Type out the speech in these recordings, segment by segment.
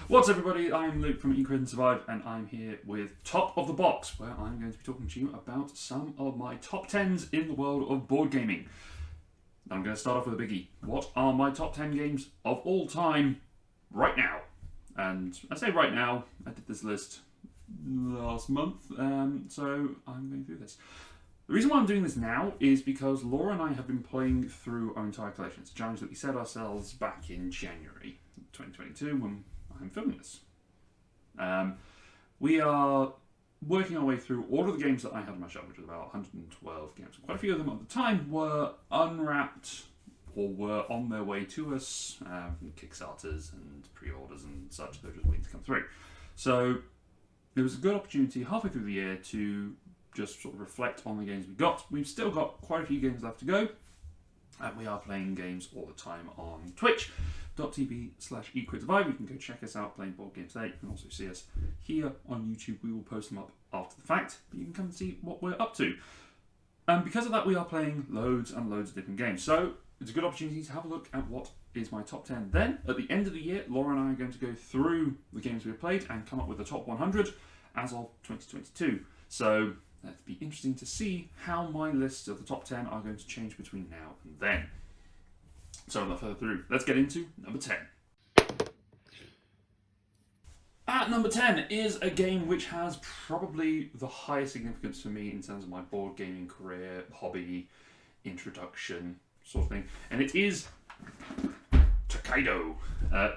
What's up, everybody? I'm Luke from Eat, Create and Survive, and I'm here with Top of the Box, where I'm going to be talking to you about some of my top 10s in the world of board gaming. I'm going to start off with a biggie. What are my top 10 games of all time right now? And I say right now, I did this list last month, so I'm going through this. The reason why I'm doing this now is because Laura and I have been playing through our entire collection. It's a challenge that we set ourselves back in January 2022 when I'm filming this. We are working our way through all of the games that I had on my shelf, which was about 112 games. Quite a few of them at the time were unwrapped or were on their way to us from Kickstarters and pre-orders and such. They were just waiting to come through. So there was a good opportunity halfway through the year to just sort of reflect on the games we got. We've still got quite a few games left to go. And we are playing games all the time on twitch.tv/eatquitsurvive. You can go check us out playing board games there. You can also see us here on YouTube. We will post them up after the fact, but you can come and see what we're up to. And because of that, we are playing loads and loads of different games. So it's a good opportunity to have a look at what is my top 10. Then, at the end of the year, Laura and I are going to go through the games we've played and come up with the top 100 as of 2022. So it'll be interesting to see how my list of the top 10 are going to change between now and then. So without further ado, let's get into number 10. At number 10 is a game which has probably the highest significance for me in terms of my board gaming career, hobby, introduction, sort of thing. And it is Tokaido.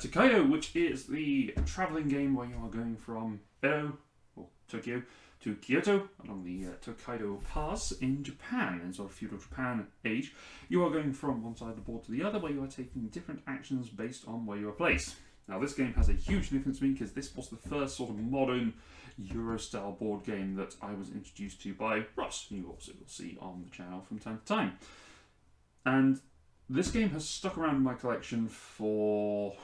Tokaido, which is the travelling game where you are going from Edo, or Tokyo, to Kyoto along the Tokaido Pass in Japan, in sort of feudal Japan age. You are going from one side of the board to the other, where you are taking different actions based on where you are placed. Now, this game has a huge significance to me because this was the first sort of modern Euro-style board game that I was introduced to by Ross, who you also will see on the channel from time to time. And this game has stuck around in my collection for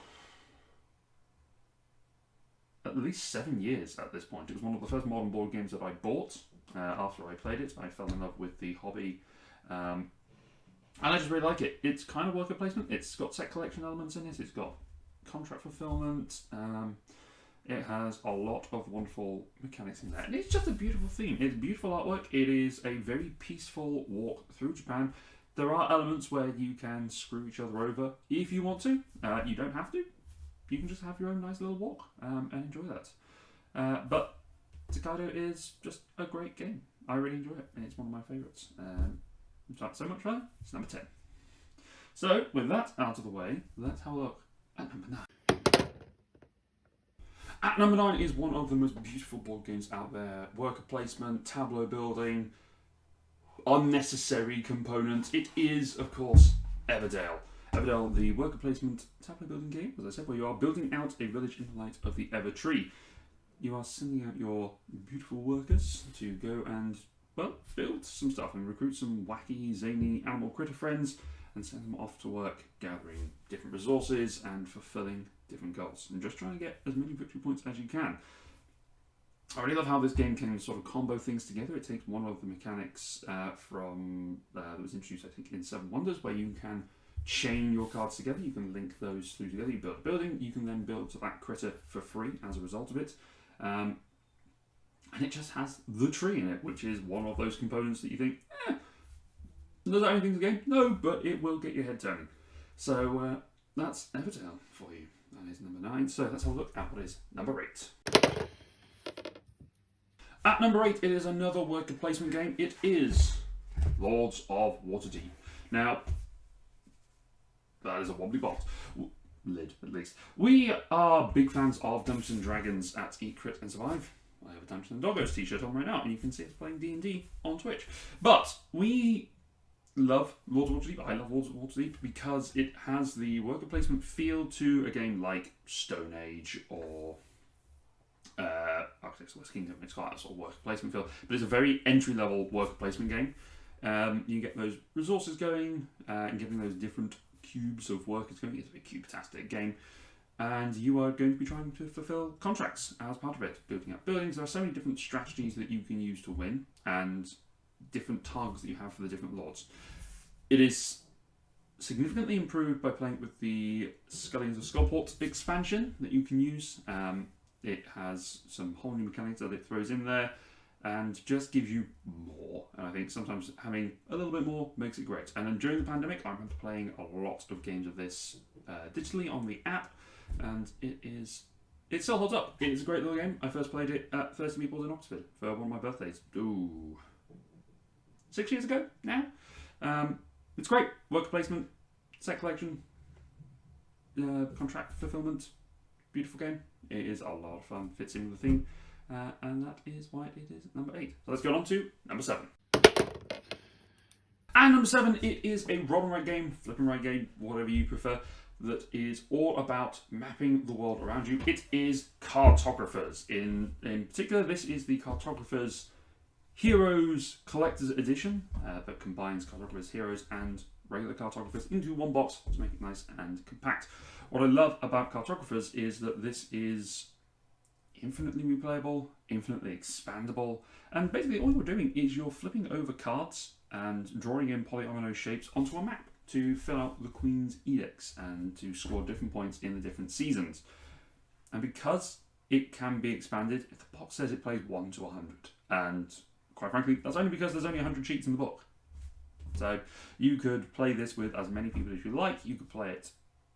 at least 7 years at this point. It was one of the first modern board games that I bought after I played it. I fell in love with the hobby, and I just really like it. It's kind of worker placement. It's got set collection elements in it. It's got contract fulfillment. It has a lot of wonderful mechanics in there, and it's just a beautiful theme. It's beautiful artwork. It is a very peaceful walk through Japan. There are elements where you can screw each other over if you want to. You don't have to. You can just have your own nice little walk and enjoy that. But Tokaido is just a great game. I really enjoy it, and it's one of my favourites. In fact, so much fun, it's number 10. So, with that out of the way, let's have a look at number 9. At number 9 is one of the most beautiful board games out there. Worker placement, tableau building, unnecessary components. It is, of course, Everdale. Everdale, the worker placement tableau building game, as I said, where you are building out a village in the light of the Ever Tree. You are sending out your beautiful workers to go and, well, build some stuff and recruit some wacky, zany animal critter friends and send them off to work gathering different resources and fulfilling different goals and just trying to get as many victory points as you can. I really love how this game can sort of combo things together. It takes one of the mechanics from that was introduced, I think, in Seven Wonders, where you can chain your cards together. You can link those through together. You build a building. You can then build to that critter for free as a result of it. And it just has the tree in it, which is one of those components that you think, does that anything to the game? No, but it will get your head turning. So that's Everdale for you. That is number 9. So let's have a look at what is number 8. At number 8, it is another worker placement game. It is Lords of Waterdeep. Now, that is a wobbly box. Lid, at least. We are big fans of Dungeons & Dragons at Eat, Crit and Survive. I have a Dungeons & Doggos t-shirt on right now, and you can see us playing D&D on Twitch. But we love Lords of Waterdeep. I love Lords of Waterdeep because it has the worker placement feel to a game like Stone Age or Architects of the West Kingdom. It's got that sort of worker placement feel, but it's a very entry-level worker placement game. You get those resources going and getting those different cubes of workers going. It's a cube-tastic game, and you are going to be trying to fulfill contracts as part of it, building up buildings. There are so many different strategies that you can use to win, and different targets that you have for the different lords. It is significantly improved by playing with the Scullions of Skullport expansion that you can use. It has some whole new mechanics that it throws in there and just gives you more. And I think sometimes having a little bit more makes it great. And then during the pandemic, I remember playing a lot of games of this digitally on the app, and it still holds up. It's a great little game. I first played it at Thirsty Meatballs in Oxford for one of my birthdays. 6 years ago now. It's great. Worker placement, set collection, contract fulfillment. Beautiful game. It is a lot of fun. Fits in with the theme. And that is why it is number 8. So let's go on to number 7. And number 7, it is a roll and write game, flip and write game, whatever you prefer, that is all about mapping the world around you. It is Cartographers. In particular, this is the Cartographers Heroes Collector's Edition that combines Cartographers Heroes and regular Cartographers into one box to make it nice and compact. What I love about Cartographers is that this is infinitely replayable, infinitely expandable, and basically all you're doing is you're flipping over cards and drawing in polyomino shapes onto a map to fill out the Queen's edicts and to score different points in the different seasons. And because it can be expanded, if the box says it plays 1 to 100, and quite frankly, that's only because there's only 100 sheets in the book. So you could play this with as many people as you like. You could play it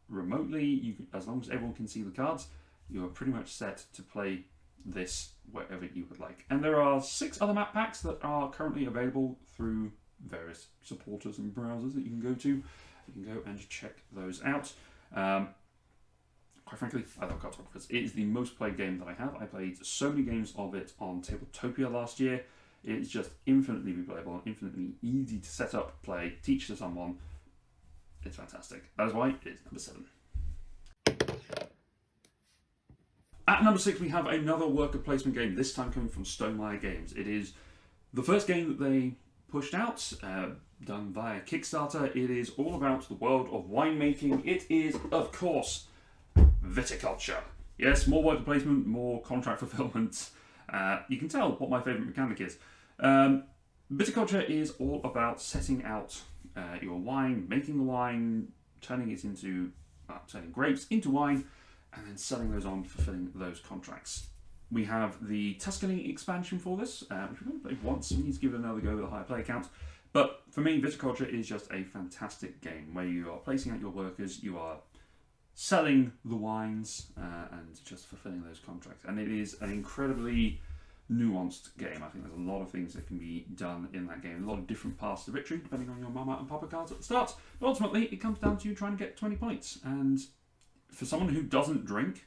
remotely. As long as everyone can see the cards, you are pretty much set to play this wherever you would like. And there are 6 other map packs that are currently available through various supporters and browsers that you can go to. You can go and check those out. Quite frankly, I love Cartographers. It is the most played game that I have. I played so many games of it on Tabletopia last year. It's just infinitely replayable, infinitely easy to set up, play, teach to someone. It's fantastic. That is why it is number 7. At number 6, we have another worker placement game, this time coming from Stonemaier Games. It is the first game that they pushed out, done via Kickstarter. It is all about the world of winemaking. It is, of course, viticulture. Yes, more worker placement, more contract fulfillment. You can tell what my favourite mechanic is. Viticulture is all about setting out your wine, making the wine, turning grapes into wine, and then selling those on, fulfilling those contracts. We have the Tuscany expansion for this, which we've only played once, and he's given another go with a higher play count. But for me, Viticulture is just a fantastic game where you are placing out your workers, you are selling the wines, and just fulfilling those contracts. And it is an incredibly nuanced game. I think there's a lot of things that can be done in that game. A lot of different paths to victory, depending on your mama and papa cards at the start. But ultimately, it comes down to you trying to get 20 points. And for someone who doesn't drink,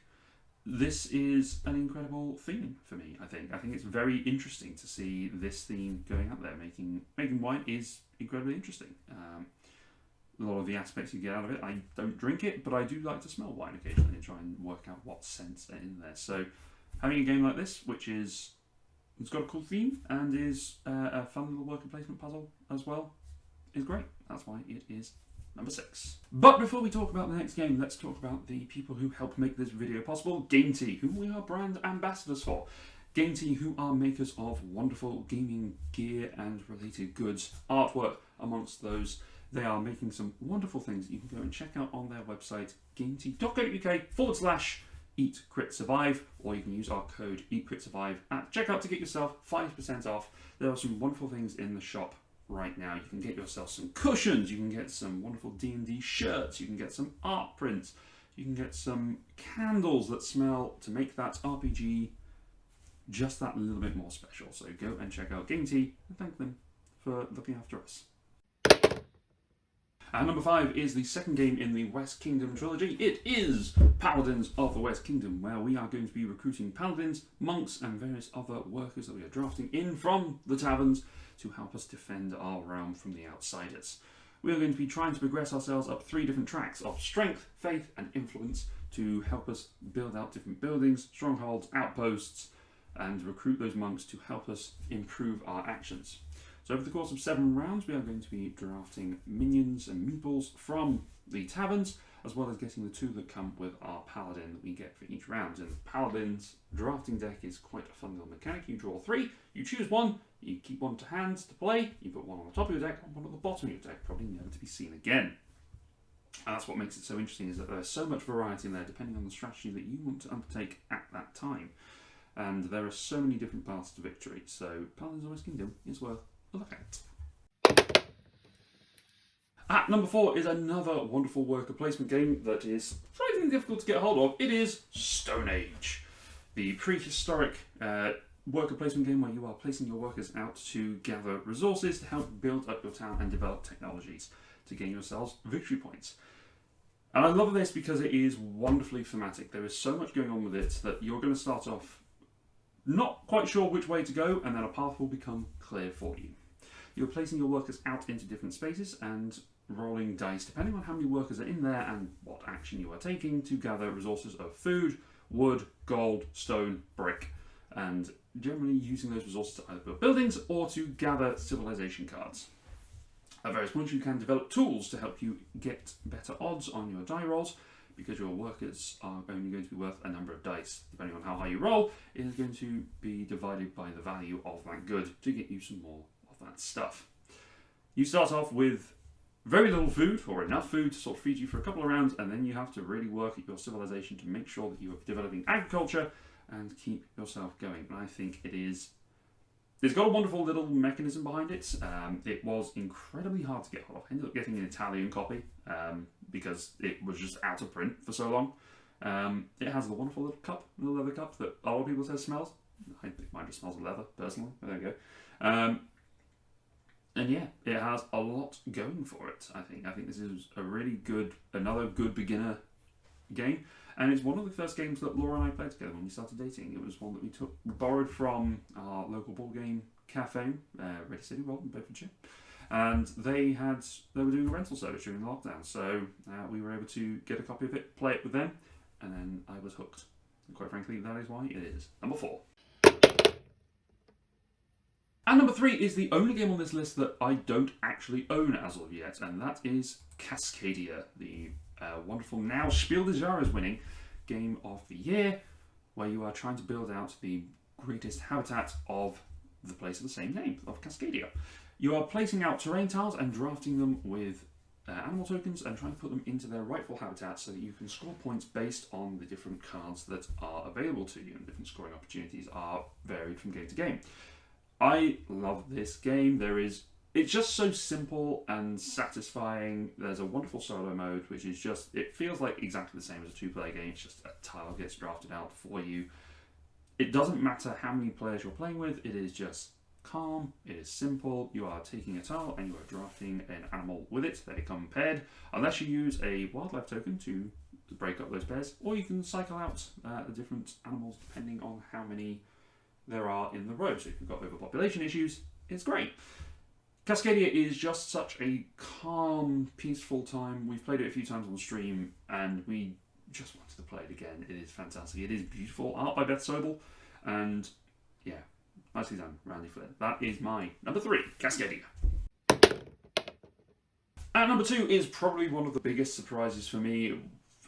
this is an incredible theme for me, I think. I think it's very interesting to see this theme going out there. Making wine is incredibly interesting. A lot of the aspects you get out of it, I don't drink it, but I do like to smell wine occasionally and try and work out what scents are in there. So having a game like this, it's got a cool theme and is a fun little worker placement puzzle as well, is great. That's why it is number 6. But before we talk about the next game, let's talk about the people who helped make this video possible. Gametea, who we are brand ambassadors for. Gametea, who are makers of wonderful gaming gear and related goods, artwork amongst those. They are making some wonderful things that you can go and check out on their website, gametea.co.uk/EatCritSurvive, or you can use our code EatCritSurvive at checkout to get yourself 5% off. There are some wonderful things in the shop right now. You can get yourself some cushions, you can get some wonderful D&D shirts, you can get some art prints, you can get some candles that smell to make that RPG just that little bit more special. So go and check out Gametea and thank them for looking after us. And number 5 is the second game in the West Kingdom trilogy. It is Paladins of the West Kingdom, where we are going to be recruiting paladins, monks, and various other workers that we are drafting in from the taverns to help us defend our realm from the outsiders. We are going to be trying to progress ourselves up 3 different tracks of strength, faith, and influence to help us build out different buildings, strongholds, outposts, and recruit those monks to help us improve our actions. So over the course of 7 rounds, we are going to be drafting minions and meeples from the taverns, as well as getting the 2 that come with our paladin that we get for each round. And the paladin's drafting deck is quite a fun little mechanic. You draw 3, you choose 1, you keep 1 to hand to play, you put 1 on the top of your deck and 1 at the bottom of your deck, probably never to be seen again. And that's what makes it so interesting, is that there's so much variety in there depending on the strategy that you want to undertake at that time. And there are so many different paths to victory, so Paladins of the West Kingdom is worth a look at. At number 4 is another wonderful worker placement game that is surprisingly difficult to get hold of. It is Stone Age, the prehistoric worker placement game where you are placing your workers out to gather resources to help build up your town and develop technologies to gain yourselves victory points. And I love this because it is wonderfully thematic. There is so much going on with it that you're going to start off not quite sure which way to go, and then a path will become clear for you. You're placing your workers out into different spaces and rolling dice depending on how many workers are in there and what action you are taking to gather resources of food, wood, gold, stone, brick, and generally using those resources to either build buildings or to gather civilization cards. At various points you can develop tools to help you get better odds on your die rolls, because your workers are only going to be worth a number of dice. Depending on how high you roll, it is going to be divided by the value of that good to get you some more of that stuff. You start off with very little food, or enough food to sort of feed you for a couple of rounds, and then you have to really work at your civilization to make sure that you are developing agriculture and keep yourself going. And I think it's got a wonderful little mechanism behind it. It was incredibly hard to get hold of. I ended up getting an Italian copy because it was just out of print for so long. It has a wonderful little cup, a little leather cup that a lot of people say smells. I think mine just smells of leather, personally. There we go. And yeah, it has a lot going for it, I think. I think this is a really good, another good beginner game. And it's one of the first games that Laura and I played together when we started dating. It was one that we borrowed from our local board game cafe, Ready City World in Bedfordshire. And they were doing a rental service during lockdown. So we were able to get a copy of it, play it with them, and then I was hooked. And quite frankly, that is why it is number 4. And number 3 is the only game on this list that I don't actually own as of yet, and that is Cascadia, the wonderful, now Spiel des Jahres winning game of the year, where you are trying to build out the greatest habitat of the place of the same name, of Cascadia. You are placing out terrain tiles and drafting them with animal tokens and trying to put them into their rightful habitat so that you can score points based on the different cards that are available to you, and different scoring opportunities are varied from game to game. I love this game. It's just so simple and satisfying. There's a wonderful solo mode, which is just, it feels like exactly the same as a 2-player game. It's just a tile gets drafted out for you. It doesn't matter how many players you're playing with. It is just calm. It is simple. You are taking a tile and you are drafting an animal with it. They come paired, unless you use a wildlife token to break up those pairs, or you can cycle out the different animals depending on how many there are in the row. So if you've got overpopulation issues, it's great. Cascadia is just such a calm, peaceful time. We've played it a few times on stream, and we just wanted to play it again. It is fantastic. It is beautiful art by Beth Sobel, and yeah, nicely done, Randy Flynn. That is my number 3, Cascadia. And number 2 is probably one of the biggest surprises for me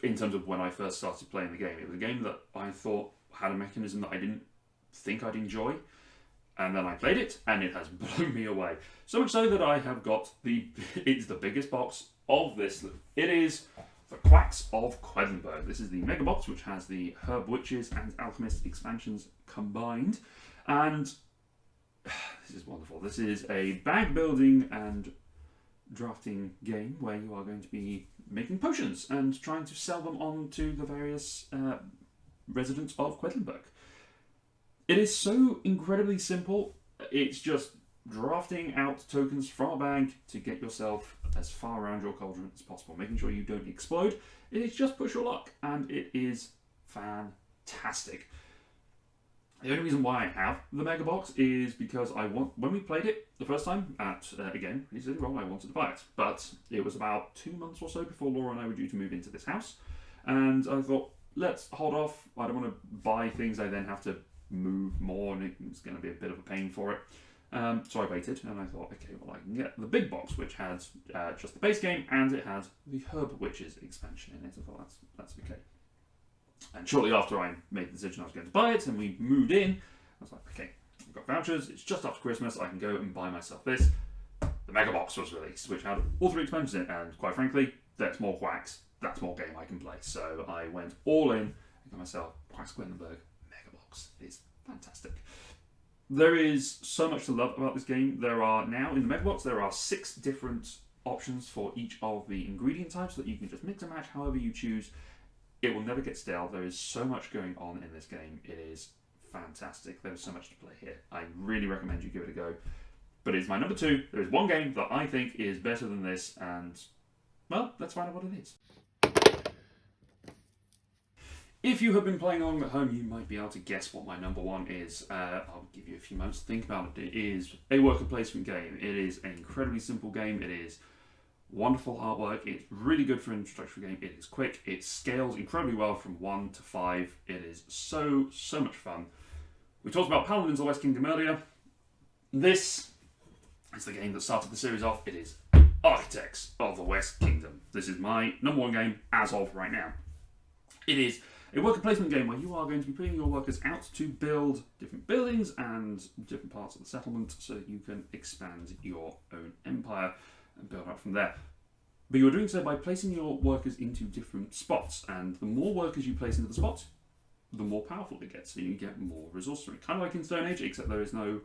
in terms of when I first started playing the game. It was a game that I thought had a mechanism that I didn't think I'd enjoy, and then I played it and it has blown me away, so much so that I have got it's the biggest box of this. It is the Quacks of Quedlinburg. This is the mega box, which has the Herb Witches and Alchemist expansions combined, and this is wonderful. This is a bag building and drafting game where you are going to be making potions and trying to sell them on to the various residents of Quedlinburg. It is so incredibly simple. It's just drafting out tokens from a bag to get yourself as far around your cauldron as possible, making sure you don't explode. It is just push your luck, and it is fantastic. The only reason why I have the mega box is because when we played it the first time at, again, Ready City Roll, I wanted to buy it. But it was about 2 months or so before Laura and I were due to move into this house. And I thought, let's hold off. I don't want to buy things I then have to move more, and it's going to be a bit of a pain for it. So I waited, and I thought, okay, well, I can get the big box, which has just the base game, and it has the Herb Witches expansion in it. I thought, that's okay. And shortly after I made the decision I was going to buy it, and we moved in, I was like, okay, I've got vouchers, it's just after Christmas, I can go and buy myself this. The Mega Box was released, which had all 3 expansions in it, and quite frankly, that's more Quacks, that's more game I can play. So I went all in and got myself Quacks Quedlinburg Mega Box. It's fantastic. There is so much to love about this game. There are now, in the Mega Box, there are 6 different options for each of the ingredient types that you can just mix and match however you choose. It will never get stale. There is so much going on in this game. It is fantastic. There is so much to play here. I really recommend you give it a go. But it's my number 2. There is one game that I think is better than this, and, well, let's find out what it is. If you have been playing along at home, you might be able to guess what my number 1 is. I'll give you a few moments to think about it. It is a worker placement game. It is an incredibly simple game. It is wonderful artwork. It's really good for an introductory game. It is quick. It scales incredibly well from 1 to 5. It is so much fun. We talked about Paladins of the West Kingdom earlier. This is the game that started the series off. It is Architects of the West Kingdom. This is my number 1 game as of right now. It is a worker placement game where you are going to be putting your workers out to build different buildings and different parts of the settlement so that you can expand your own empire and build up from there. But you're doing so by placing your workers into different spots, and the more workers you place into the spots, the more powerful it gets, so you get more resources. Kind of like in Stone Age, except there is no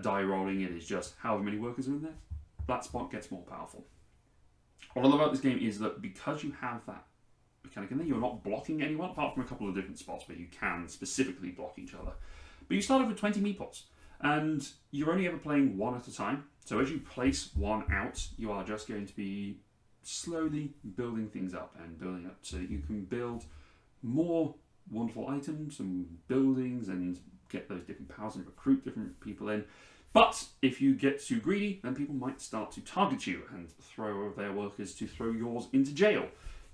die rolling, it is just however many workers are in there, that spot gets more powerful. What I love about this game is that because you have that mechanic in there, you're not blocking anyone, apart from a couple of different spots where you can specifically block each other. But you start off with 20 meeples, and you're only ever playing one at a time. So as you place one out, you are just going to be slowly building things up and building up so that you can build more wonderful items and buildings and get those different powers and recruit different people in. But if you get too greedy, then people might start to target you and throw their workers to throw yours into jail.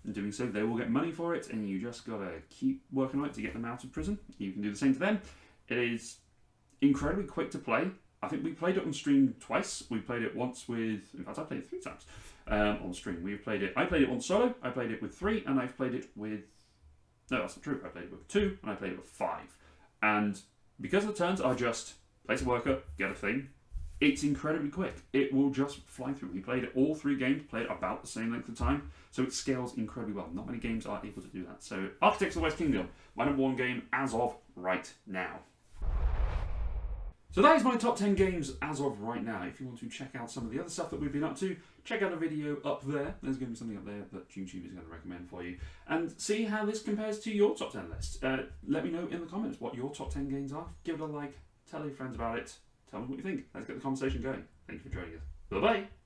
In doing so, they will get money for it, and you just gotta keep working on it to get them out of prison. You can do the same to them. It is incredibly quick to play. I think we played it on stream twice. We played it once with, in fact, I played it 3 times on stream. I played it on solo, I played it with 3, and I've played it with, no, that's not true. I played it with 2, and I played it with 5. And because the turns are just place a worker, get a thing, it's incredibly quick. It will just fly through. We played it all 3 games, played about the same length of time, so it scales incredibly well. Not many games are able to do that. So Architects of the West Kingdom, my number 1 game as of right now. So that is my top 10 games as of right now. If you want to check out some of the other stuff that we've been up to, check out a video up there. There's going to be something up there that YouTube is going to recommend for you. And see how this compares to your top 10 list. Let me know in the comments what your top 10 games are. Give it a like, tell your friends about it, tell me what you think. Let's get the conversation going. Thank you for joining us. Bye-bye.